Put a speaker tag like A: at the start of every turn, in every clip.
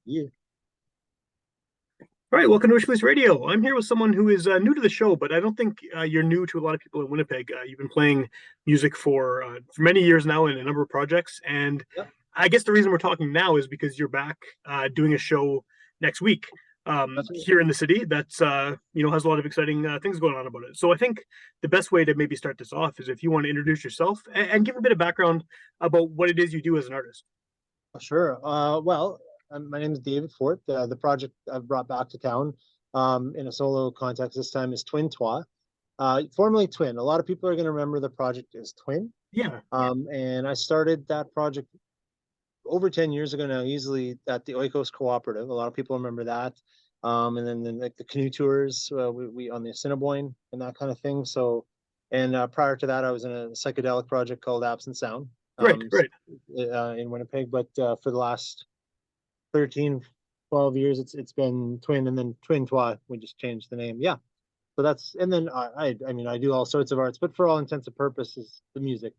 A: Yeah.
B: All right, welcome to Witchpolice Radio. I'm here with someone who is new to the show, but I don't think you're new to a lot of people in Winnipeg. You've been playing music for many years now in a number of projects, and
A: Yep.
B: I guess the reason we're talking now is because you're back doing a show next week
A: That's right.
B: here in the city. That's has a lot of exciting things going on about it. So I think the best way to maybe start this off is if you want to introduce yourself and give a bit of background about what it is you do as an artist.
A: Sure. My name is David Fort. The project I've brought back to town in a solo context this time is Twintwa, formerly Twin. A lot of people are going to remember the project as Twin.
B: Yeah,
A: And I started that project over 10 years ago now, easily at the Oikos Cooperative. A lot of people remember that. And then like the canoe tours, we on the Assiniboine and that kind of thing. So, and prior to that, I was in a psychedelic project called Absent Sound
B: right,
A: um,
B: right.
A: in Winnipeg. But for the last 13, 12 years, it's been Twin, and then Twin Twa. We just changed the name. Yeah. So that's, and then I mean, I do all sorts of arts, but for all intents and purposes, the music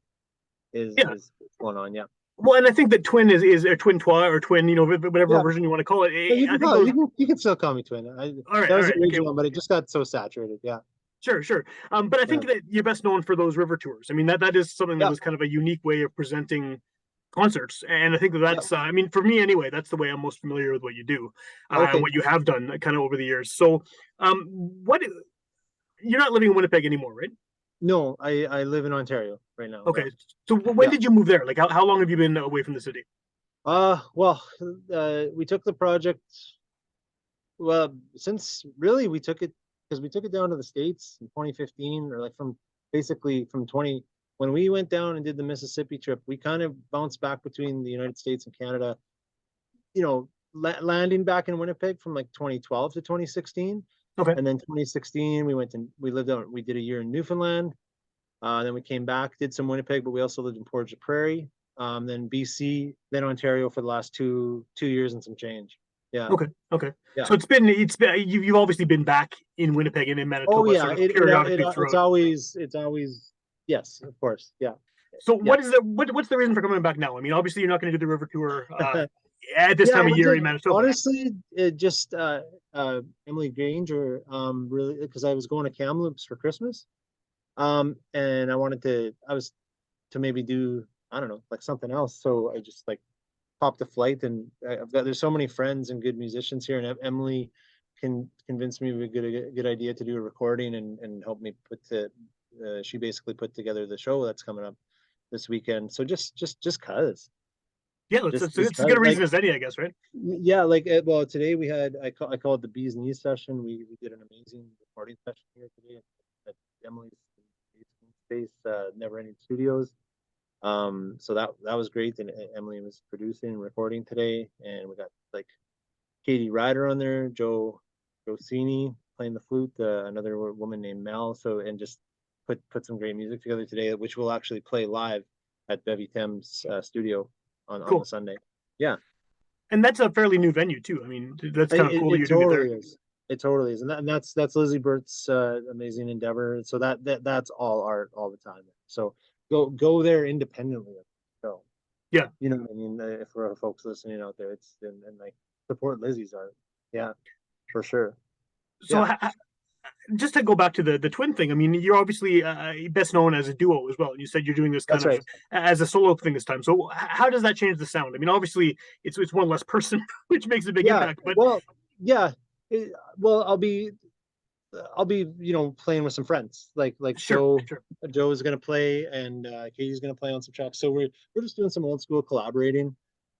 A: is
B: Yeah.
A: is going on. Yeah.
B: Well, and I think that twin is a twin twa or twin, whatever
A: Yeah.
B: version you want to call it.
A: No, you
B: I
A: can
B: think
A: call it,
B: those.
A: you can still call me Twin. That
B: All
A: was
B: right,
A: the
B: okay,
A: original,
B: well,
A: but it just got so saturated. Yeah.
B: sure, sure. But I
A: Yeah.
B: think that you're best known for those river tours. I mean, that is something that
A: Yeah.
B: was kind of a unique way of presenting concerts, and I think that
A: Yeah.
B: that's. I mean, for me anyway, that's the way I'm most familiar with what you do, and
A: Okay.
B: what you have done kind of over the years. So, what you're not living in Winnipeg anymore, right?
A: No, I live in Ontario right now. Yeah.
B: Okay. So when
A: Yeah.
B: did you move there? Like, how long have you been away from the city?
A: Well, we took the project. Well, since really we took it because we took it down to the States in 2015, or like from basically from 20 when we went down and did the Mississippi trip. We kind of bounced back between the United States and Canada. Landing back in Winnipeg from like 2012 to 2016,
B: Okay.
A: and then 2016 we lived out. We did a year in Newfoundland. Then we came back, did some Winnipeg, but we also lived in Portage la Prairie. Then BC, then Ontario for the last two years and some change. Yeah,
B: Okay. Okay.
A: yeah.
B: So it's been you've obviously been back in Winnipeg and in
A: Oh
B: Manitoba
A: yeah,
B: sort of periodically
A: it's
B: throughout.
A: always yes, of course. Yeah,
B: So
A: yeah.
B: what's the reason for coming back now? I mean, obviously you're not going to do the river tour at this
A: Yeah,
B: time of
A: I
B: year
A: just
B: in Manitoba.
A: honestly it just Emily Granger really, because I was going to Kamloops for Christmas. And I was to maybe do, I don't know, like something else. So I just like popped a flight, and there's so many friends and good musicians here, and Emily can convince me of a good idea to do a recording and help me she basically put together the show that's coming up this weekend. So just cause,
B: Yeah,
A: just
B: it's as good
A: cause
B: a
A: like
B: reason as any, I guess, right?
A: yeah, like well, today I call it the bees knees session. We did an amazing recording session here today at Emily's space, Never Ending Studios. So that was great, and Emily was producing and recording today, and we got like Katie Ryder on there, Joe Rossini playing the flute, another woman named Mel. So, and just put some great music together today, which we'll actually play live at Bevy Thames studio on the
B: Cool.
A: Sunday. Yeah.
B: And that's a fairly new venue too. I mean, that's
A: It,
B: kind of
A: it,
B: cool that
A: it
B: you're doing it there.
A: totally is. It totally is, and that's Lizzie Burt's amazing endeavor. So that's all art all the time. So go there independently. So
B: Yeah.
A: you know what I mean. If for folks listening out there, it's and like support Lizzie's art. Yeah, for sure.
B: So
A: Yeah,
B: just to go back to the twin thing, I mean, you're obviously best known as a duo as well. And you said you're doing this kind
A: that's
B: of
A: right.
B: as a solo thing this time. So how does that change the sound? I mean, obviously it's one less person, which makes a big
A: Yeah.
B: impact. But
A: Well, yeah. Well, I'll be playing with some friends like
B: sure,
A: Joe.
B: sure.
A: Joe is gonna play, and Katie's gonna play on some tracks. So we're just doing some old school collaborating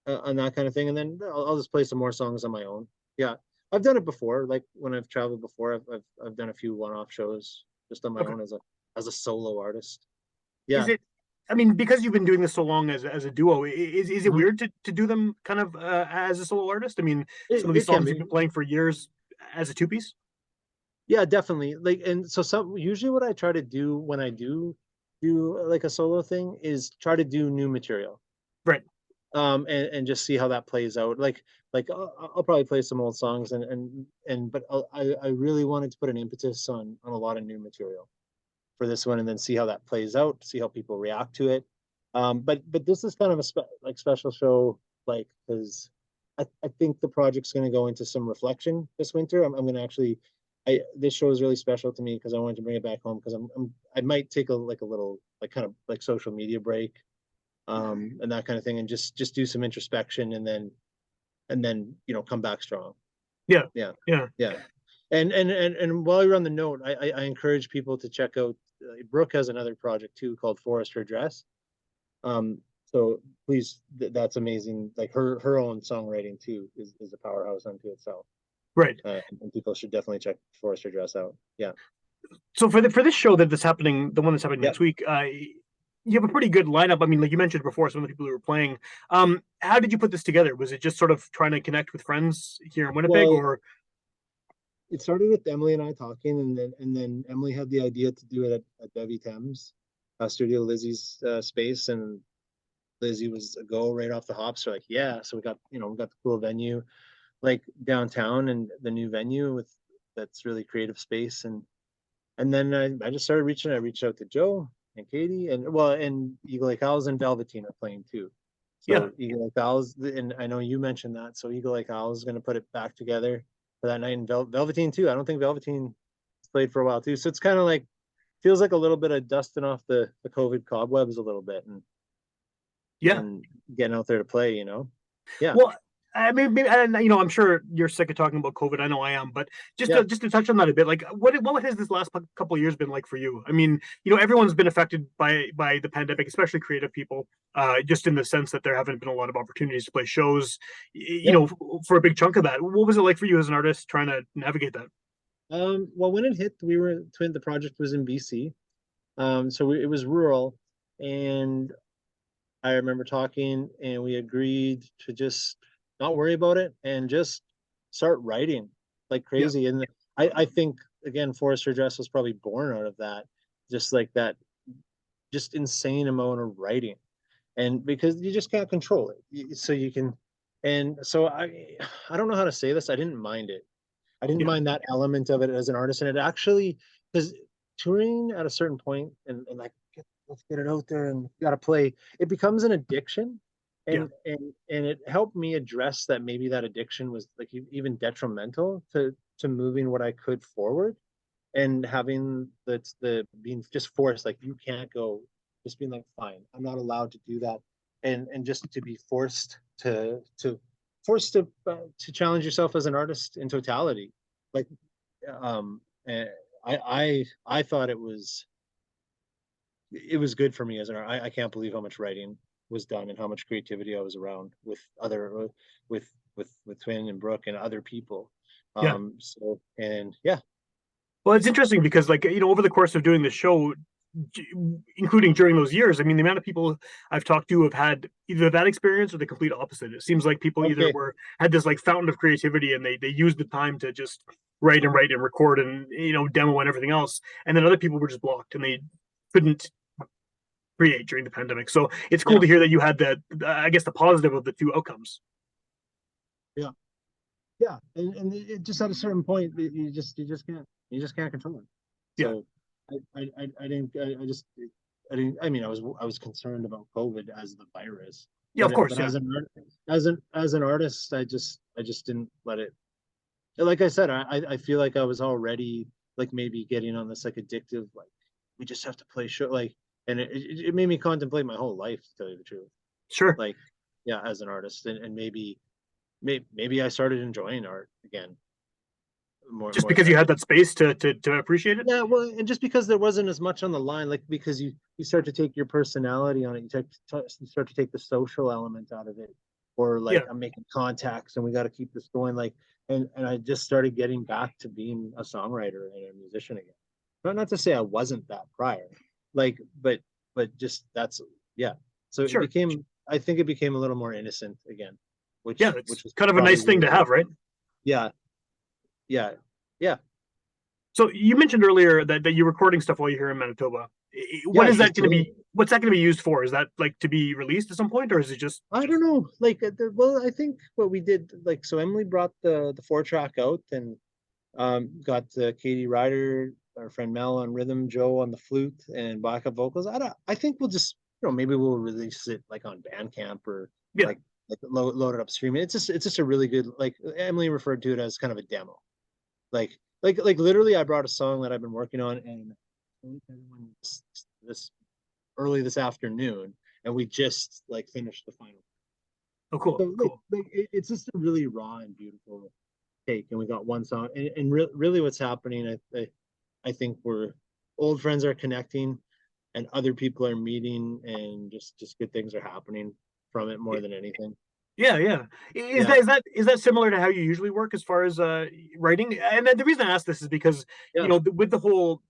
A: on that kind of thing, and then I'll just play some more songs on my own. Yeah, I've done it before. Like when I've traveled before, I've done a few one-off shows just on my
B: Okay.
A: own as a solo artist.
B: Is
A: Yeah.
B: it? I mean, because you've been doing this so long as a duo, is it
A: Mhm.
B: weird to do them kind of as a solo artist? I mean, some of these
A: It can
B: songs you've
A: be.
B: been playing for years as a two piece.
A: Yeah, definitely. Like, and so usually what I try to do when I do like a solo thing is try to do new material.
B: Right.
A: And just see how that plays out. Like I'll probably play some old songs, and but I really wanted to put an impetus on a lot of new material for this one, and then see how that plays out, see how people react to it. But this is kind of a special show, like because I think the project's going to go into some reflection this winter. I'm going to actually, this show is really special to me because I wanted to bring it back home because I might take a little like kind of like social media break, and that kind of thing, and just do some introspection, and then come back strong.
B: Yeah.
A: Yeah,
B: Yeah.
A: yeah. And while you're on the note, I encourage people to check out. Brooke has another project too called Forest Her Dress. So please, that's amazing. Like her own songwriting too is a powerhouse unto itself.
B: Right.
A: And people should definitely check Forest Her Dress out. Yeah.
B: So for this show that's happening, the one that's happening
A: Yeah.
B: next week, you have a pretty good lineup. I mean, like you mentioned before, some of the people who were playing. How did you put this together? Was it just sort of trying to connect with friends here in Winnipeg,
A: Well,
B: or?
A: it started with Emily and I talking, and then Emily had the idea to do it at Bevy Thames, Studio Lizzie's space, and Lizzie was a go right off the hops. So like, yeah, so we got the cool venue like downtown and the new venue with that's really creative space, and then I just started reaching. I reached out to Joe and Katie, and Eagle Lake Owls and Velveteen are playing too.
B: Yeah.
A: So Eagle Lake Owls, and I know you mentioned that. So Eagle Lake Owls is going to put it back together for that night, and Velveteen too. I don't think Velveteen played for a while too. So it's kind of like feels like a little bit of dusting off the COVID cobwebs a little bit,
B: Yeah.
A: and getting out there to play. Yeah,
B: Well, I mean, maybe, and I'm sure you're sick of talking about COVID. I know I am, but
A: yeah.
B: just to touch on that a bit, like what has this last couple of years been like for you? I mean, everyone's been affected by the pandemic, especially creative people. Just in the sense that there haven't been a lot of opportunities to play shows.
A: Yeah.
B: For a big chunk of that, what was it like for you as an artist trying to navigate that?
A: Well, when it hit, the project was in BC. So it was rural, and I remember talking, and we agreed to just not worry about it and just start writing like
B: Yeah.
A: crazy. And I think again, Forester Dress was probably born out of that, just like that, just insane amount of writing, and because you just can't control it, so you can, and so I don't know how to say this. I didn't mind it. I didn't
B: Yeah.
A: mind that element of it as an artist, and it actually, because touring at a certain point, and like let's get it out there and got to play, it becomes an addiction,
B: Yeah.
A: and it helped me address that maybe that addiction was like even detrimental to moving what I could forward, and having the being just forced, like you can't go, just being like fine, I'm not allowed to do that, and just to be forced to challenge yourself as an artist in totality, like and I thought it was good for me as an art. I can't believe how much writing was done and how much creativity I was around with other with Twin and Brooke and other people.
B: Yeah.
A: So, and yeah.
B: Well, it's interesting because, like, over the course of doing the show, including during those years, I mean, the amount of people I've talked to have had either that experience or the complete opposite. It seems like people either
A: Okay.
B: had this like fountain of creativity and they used the time to just write and record and demo and everything else, and then other people were just blocked and they couldn't create during the pandemic. So it's cool
A: Yeah.
B: to hear that you had that. I guess the positive of the two outcomes.
A: Yeah. Yeah. And it just at a certain point, you just can't control it.
B: Yeah.
A: So I didn't, I didn't, I mean, I was concerned about COVID as the virus,
B: Yeah. Of course.
A: but
B: Yeah.
A: as an artist, I just didn't let it, like I said, I feel like I was already like maybe getting on this like addictive, like we just have to play show, like, and it made me contemplate my whole life, to tell you the truth.
B: Sure.
A: Like, yeah, as an artist, and maybe I started enjoying art again more
B: Just
A: more
B: because
A: than I
B: you had
A: did.
B: that space to appreciate it.
A: Yeah, well, and just because there wasn't as much on the line, like because you start to take your personality on it, you start to take the social element out of it, or like
B: Yeah.
A: I'm making contacts and we got to keep this going, like, and I just started getting back to being a songwriter and a musician again. Not to say I wasn't that prior, like, but just that's, yeah. So it
B: Sure.
A: became, I think it became a little more innocent again,
B: Yeah.
A: which
B: It's
A: was
B: kind of a
A: probably
B: nice thing to
A: really,
B: have, right?
A: yeah, yeah, yeah,
B: So you mentioned earlier that you're recording stuff while you're here in Manitoba. What
A: yeah.
B: is that
A: Just
B: going to
A: doing,
B: be? What's that going to be used for? Is that like to be released at some point, or is it just?
A: I don't know. Like, well, I think what we did, like, so Emily brought the 4 track out, and got Katie Ryder, our friend Mel on rhythm, Joe on the flute and backup vocals. I think we'll just, maybe we'll release it like on Bandcamp or
B: Yeah.
A: like like load it up streaming. It's just a really good, like Emily referred to it as kind of a demo. Like literally I brought a song that I've been working on and everyone this early this afternoon, and we just like finished the final.
B: Oh, cool,
A: So
B: cool.
A: it's just a really raw and beautiful take, and we got one song, and really what's happening, I think we're old friends are connecting, and other people are meeting, and just good things are happening from it more than anything.
B: Yeah, yeah. Is
A: Yeah,
B: that similar to how you usually work as far as writing? And the reason I ask this is because
A: yeah.
B: with the whole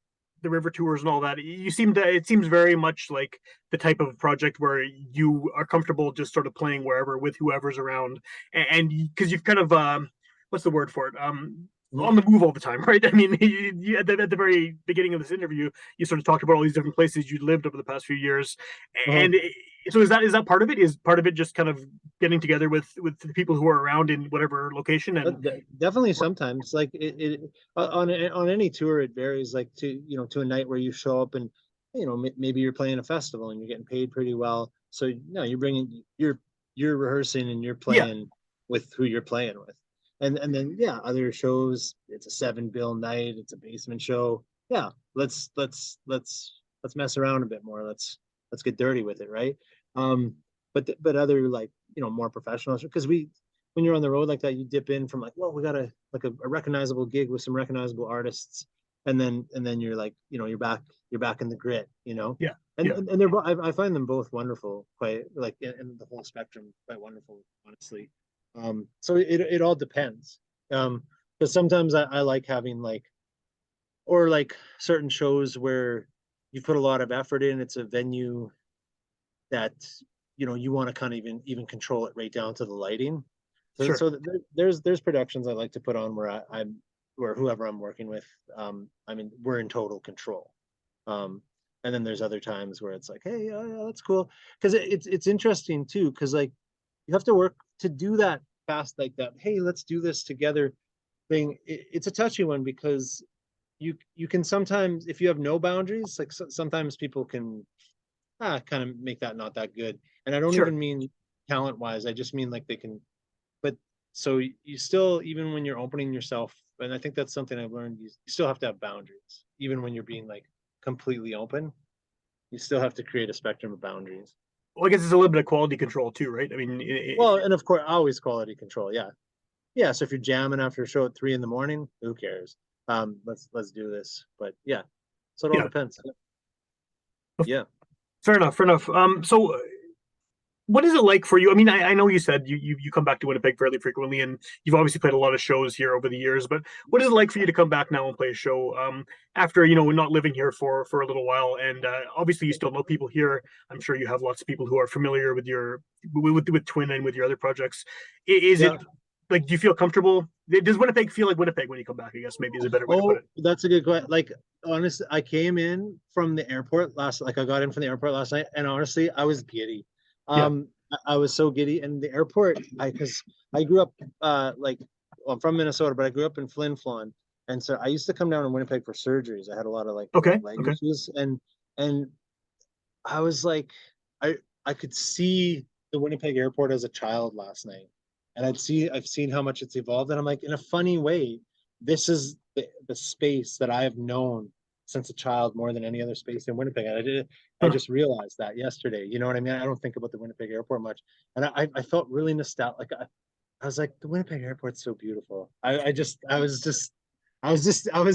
B: the river tours and all that, it seems very much like the type of project where you are comfortable just sort of playing wherever with whoever's around, and because you've kind of what's the word for it,
A: Mhm.
B: on the move all the time, right? I mean, at the very beginning of this interview, you sort of talked about all these different places you lived over the past few years,
A: Uh-huh.
B: and so is that part of it? Is part of it just kind of getting together with the people who are around in whatever location and
A: Definitely sometimes like on any tour it varies, like to a night where you show up and maybe you're playing a festival and you're getting paid pretty well, so you're bringing you're rehearsing and you're
B: yeah,
A: playing with who you're playing with, and then yeah, other shows it's a 7 bill night, it's a basement show, yeah, let's mess around a bit more, let's get dirty with it, right? But other, like, more professional, because when you're on the road like that, you dip in from like, well, we got a recognizable gig with some recognizable artists, and then you're like, you're back in the grit,
B: yeah,
A: and
B: yeah.
A: and I find them both wonderful, quite like in the whole spectrum, quite wonderful, honestly. So it all depends. Because sometimes I like having like, or like certain shows where you put a lot of effort in. It's a venue that you want to kind of even control it right down to the lighting. So
B: Sure.
A: so there's productions I like to put on where I'm where whoever I'm working with, I mean, we're in total control. And then there's other times where it's like, hey, yeah, that's cool, because it's interesting too, because like you have to work to do that fast, like that. Hey, let's do this together thing. It's a touchy one because you can sometimes, if you have no boundaries, like sometimes people can kind of make that not that good. And I don't
B: Sure.
A: even mean talent wise. I just mean like they can, but so you still, even when you're opening yourself, and I think that's something I've learned, you still have to have boundaries. Even when you're being like completely open, you still have to create a spectrum of boundaries.
B: Well, I guess it's a little bit of quality control too, right? I mean,
A: Well, and of course, always quality control. Yeah. Yeah. So if you're jamming after a show at 3 in the morning, who cares? Let's do this. But yeah. So it all
B: yeah.
A: depends. Yeah.
B: Fair enough. Fair enough. So what is it like for you? I mean, I know you said you come back to Winnipeg fairly frequently, and you've obviously played a lot of shows here over the years. But what is it like for you to come back now and play a show after not living here for a little while? And obviously, you still know people here. I'm sure you have lots of people who are familiar with your with Twin and with your other projects. Is it
A: Yeah.
B: like, do you feel comfortable? Does Winnipeg feel like Winnipeg when you come back? I guess maybe is a better way to put
A: Oh,
B: it.
A: that's a good question. Like, honestly, I came in from the airport like I got in from the airport last night, and honestly, I was giddy.
B: Yeah.
A: I was so giddy. And the airport, because I grew up, like, well, I'm from Minnesota, but I grew up in Flin Flon, and so I used to come down to Winnipeg for surgeries. I had a lot of like
B: Okay.
A: leg
B: Okay.
A: issues, and I was like, I could see the Winnipeg airport as a child last night, and I've seen how much it's evolved, and I'm like, in a funny way, this is the space that I have known since a child more than any other space in Winnipeg. And I
B: Huh.
A: just realized that yesterday. You know what I mean? I don't think about the Winnipeg airport much, and I felt really nostalgic. Like I was like, the Winnipeg airport's so beautiful. I was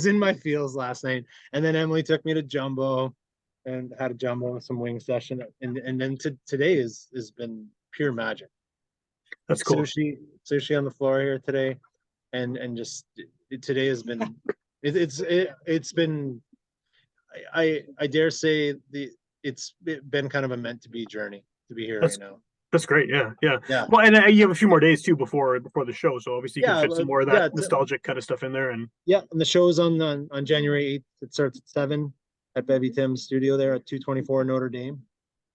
A: in my feels last night, and then Emily took me to Jumbo and had a jumbo and some wing session, and then today has been pure magic. Like
B: That's cool.
A: sushi on the floor here today, and just today has been it's been, I dare say, it's been kind of a meant to be journey to be here right
B: That's
A: now.
B: That's great. Yeah, yeah.
A: Yeah,
B: Well, and you have a few more days too before the show, so obviously you can
A: yeah,
B: fit some more of that
A: yeah,
B: nostalgic kind of stuff in there. And
A: yeah. And the show's on January 8th. It starts at 7 at Bevy Tim's studio there at 224 Notre Dame.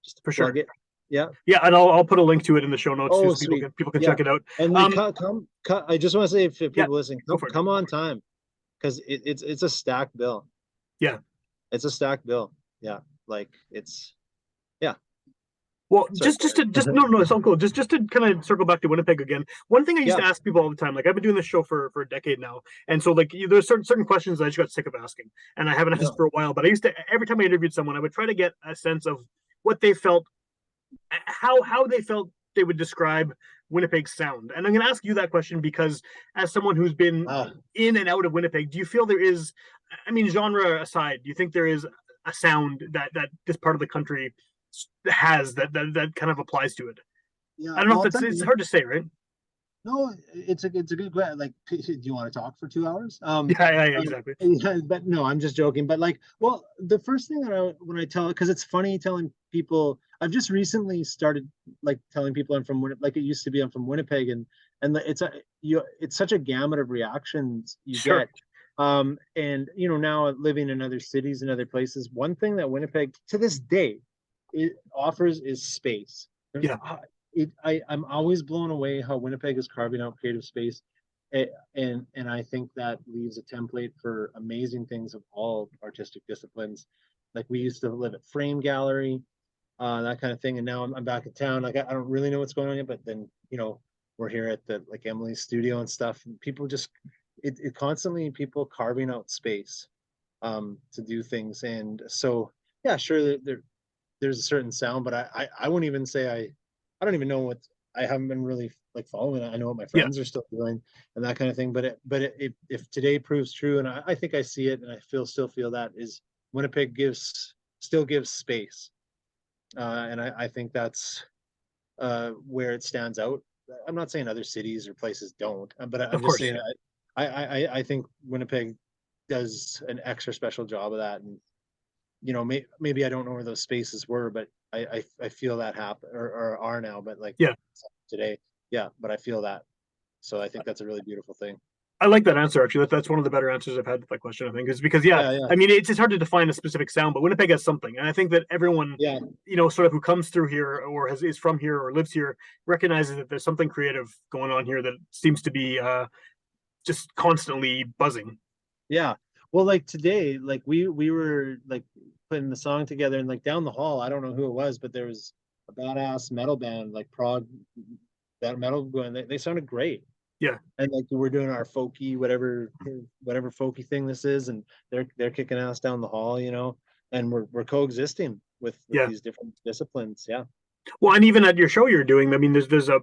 A: Just to
B: for
A: plug
B: sure.
A: it. Yeah.
B: Yeah, and I'll put a link to it in the show notes too,
A: Oh,
B: so people
A: sweet.
B: can
A: Yeah.
B: check it out.
A: And then
B: Um,
A: I just want to say, if
B: yeah,
A: people listening,
B: go for it.
A: come on time, because it's a stacked bill.
B: Yeah,
A: It's a stacked bill. Yeah. Like it's, yeah.
B: Well,
A: Sorry.
B: just no, it's all cool. Just to kind of circle back to Winnipeg again. One thing I used
A: Yeah.
B: to ask people all the time, like I've been doing this show for a decade now, and so like there's certain questions that I just got sick of asking, and I haven't
A: Yeah.
B: asked for a while. But I used to every time I interviewed someone, I would try to get a sense of what they felt, how they felt they would describe Winnipeg's sound. And I'm going to ask you that question because as someone who's been
A: Ah,
B: in and out of Winnipeg, do you feel there is, I mean, genre aside, do you think there is a sound that this part of the country has that kind of applies to it?
A: yeah.
B: I don't know
A: Well,
B: if
A: I'll tell
B: it's
A: you.
B: hard to say, right?
A: No, it's a good question. Like, do you want to talk for 2 hours?
B: Yeah, exactly.
A: Yeah, but no, I'm just joking. But like, well, the first thing that when I tell, because it's funny telling people, I've just recently started like telling people I'm from Winnipeg, like it used to be I'm from Winnipeg, and it's such a gamut of reactions you
B: Sure.
A: get. And now living in other cities and other places, one thing that Winnipeg to this day it offers is space. There's
B: Yeah,
A: I'm always blown away how Winnipeg is carving out creative space. And I think that leaves a template for amazing things of all artistic disciplines. Like we used to live at Frame Gallery, that kind of thing, and now I'm back in town. Like I don't really know what's going on yet, but then we're here at the like Emily's studio and stuff. And people just it constantly people carving out space to do things, and so yeah, sure there's a certain sound, but I wouldn't even say I don't even know what I haven't been really like following it. I know what my
B: yeah,
A: friends are still doing and that kind of thing. But if today proves true, and I think I see it, and I still feel that is Winnipeg still gives space, and I think that's where it stands out. I'm not saying other cities or places don't, but I'm
B: of
A: just
B: course.
A: saying I think Winnipeg does an extra special job of that, and maybe I don't know where those spaces were, but I feel that happen or are now, but like
B: Yeah,
A: today, yeah, but I feel that. So I think that's a really beautiful thing.
B: I like that answer actually. That's one of the better answers I've had to that question. I think is because yeah,
A: Yeah, yeah,
B: I mean it's hard to define a specific sound, but Winnipeg has something, and I think that everyone
A: yeah,
B: sort of who comes through here or is from here or lives here recognizes that there's something creative going on here that seems to be just constantly buzzing.
A: yeah. Well, like today, like we were like putting the song together, and like down the hall, I don't know who it was, but there was a badass metal band, like prog that metal going. They sounded great.
B: Yeah,
A: And like we're doing our folky whatever folky thing this is, and they're kicking ass down the hall, and we're coexisting with
B: yeah.
A: these different disciplines. Yeah.
B: Well, and even at your show you're doing, I mean, there's a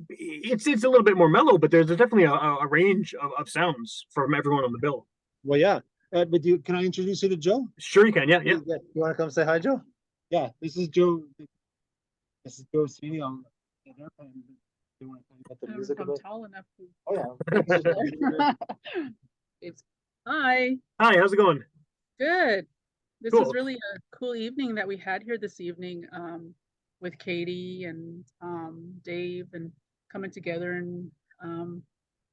B: it's a little bit more mellow, but there's definitely a range of sounds from everyone on the bill.
A: Well, yeah. But can I introduce you to Joe?
B: Sure, you can. Yeah, yeah.
A: Yeah. You want to come say hi, Joe? Yeah. This is Joe. This is Joe Sweeney. They're playing. They want to tell you about the music
C: I'm
A: about.
C: tall enough to.
A: Oh yeah.
C: It's hi,
B: Hi, how's it going?
C: good. This
B: Cool.
C: is really a cool evening that we had here this evening with Katie and Dave and coming together and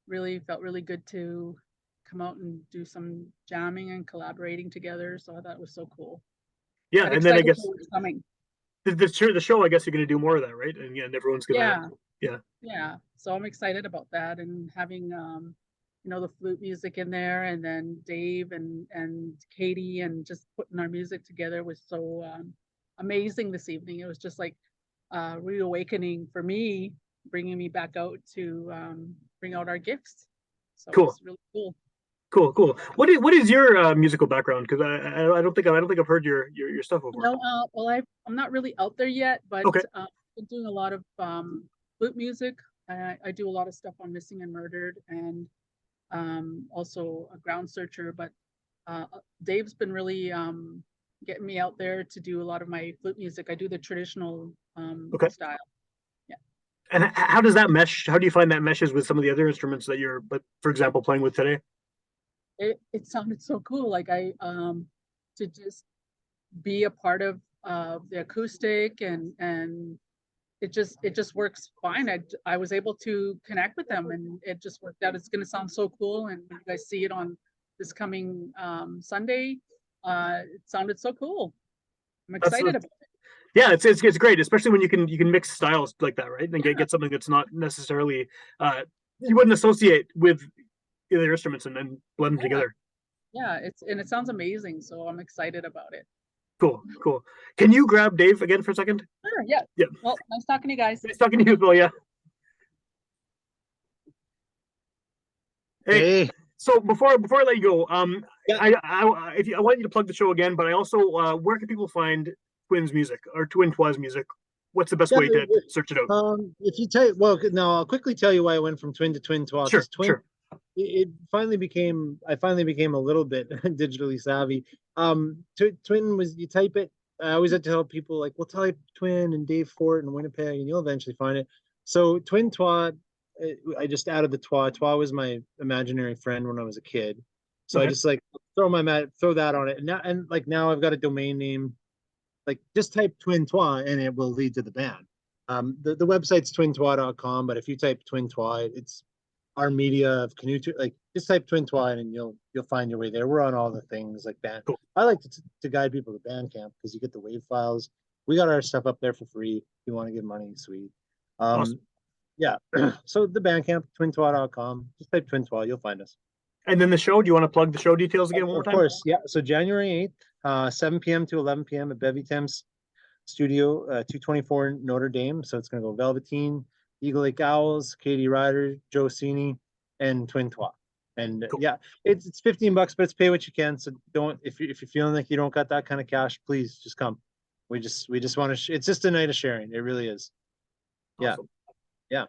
C: really felt really good to come out and do some jamming and collaborating together. So I thought it was so cool.
B: Yeah,
C: But
B: and then I
C: excited
B: guess
C: for what's coming.
B: the show, I guess you're going to do more of that, right? And everyone's gonna,
C: Yeah,
B: yeah,
C: yeah. So I'm excited about that and having the flute music in there, and then Dave and Katie, and just putting our music together was so amazing this evening. It was just like reawakening for me, bringing me back out to bring out our gifts. So it
B: cool,
C: was really cool.
B: cool. What is your musical background? Because I don't think I've heard your stuff before.
C: Well, I'm not really out there yet, but
B: Okay,
C: I've been doing a lot of flute music. I do a lot of stuff on Missing and Murdered, and also a ground searcher. But Dave's been really getting me out there to do a lot of my flute music. I do the traditional
B: okay.
C: style. Yeah.
B: And how does that mesh? How do you find that meshes with some of the other instruments that you're, but for example, playing with today?
C: It sounded so cool. Like I to just be a part of the acoustic, and it just works fine. I was able to connect with them, and it just worked out. It's going to sound so cool, and when you guys see it on this coming Sunday, it sounded so cool. I'm
B: That's
C: excited about it.
B: yeah, it's great, especially when you can mix styles like that, right? And get something that's not necessarily you wouldn't associate with the other instruments and then blend them
C: Yeah,
B: together.
C: yeah. It sounds amazing. So I'm excited about it.
B: Cool. Can you grab Dave again for a second?
C: Sure, yeah.
B: Yeah.
C: Well, nice talking to you guys.
B: Nice talking to you as well, yeah. Hey,
A: Hey,
B: so before I let you go,
A: Yeah.
B: I want you to plug the show again, but I also where can people find Twins music or Twintwa's music? What's the best
A: Yeah,
B: way to search it out?
A: if you type, well, now I'll quickly tell you why I went from Twin to Twintwa,
B: Sure,
A: because Twin,
B: sure.
A: it finally became, I finally became a little bit digitally savvy. Twin was, you type it, I always had to tell people, like, well, type Twin and Dave Fort and Winnipeg, and you'll eventually find it. So Twintwa, I just added the Twa. Twa was my imaginary friend when I was a kid. So I
B: Okay.
A: just like throw that on it. And like now I've got a domain name. Like just type Twintwa and it will lead to the band. The website's twintwa.com, but if you type Twintwa, it's our media of canoe like just type Twintwa and you'll find your way there. We're on all the things like band.
B: Cool.
A: I like to guide people to Bandcamp because you get the wave files. We got our stuff up there for free. If you want to give money, sweet.
B: Awesome.
A: Yeah. So the Bandcamp, twintwa.com. Just type Twintwa, you'll find us.
B: And then the show, do you want to plug the show details again one more
A: Of
B: time?
A: course, yeah. So January 8th, 7 p.m. to 11 p.m. at Bevy Thames Studio, 224 Notre Dame. So it's going to go Velveteen, Eagle Lake Owls, Katie Ryder, Joe Cini, and Twintwa. And
B: Cool.
A: yeah, it's $15, but it's pay what you can. So don't, if you're feeling like you don't got that kind of cash, please just come. We just want to, it's just a night of sharing. It really is. Yeah.
B: Awesome.
A: Yeah.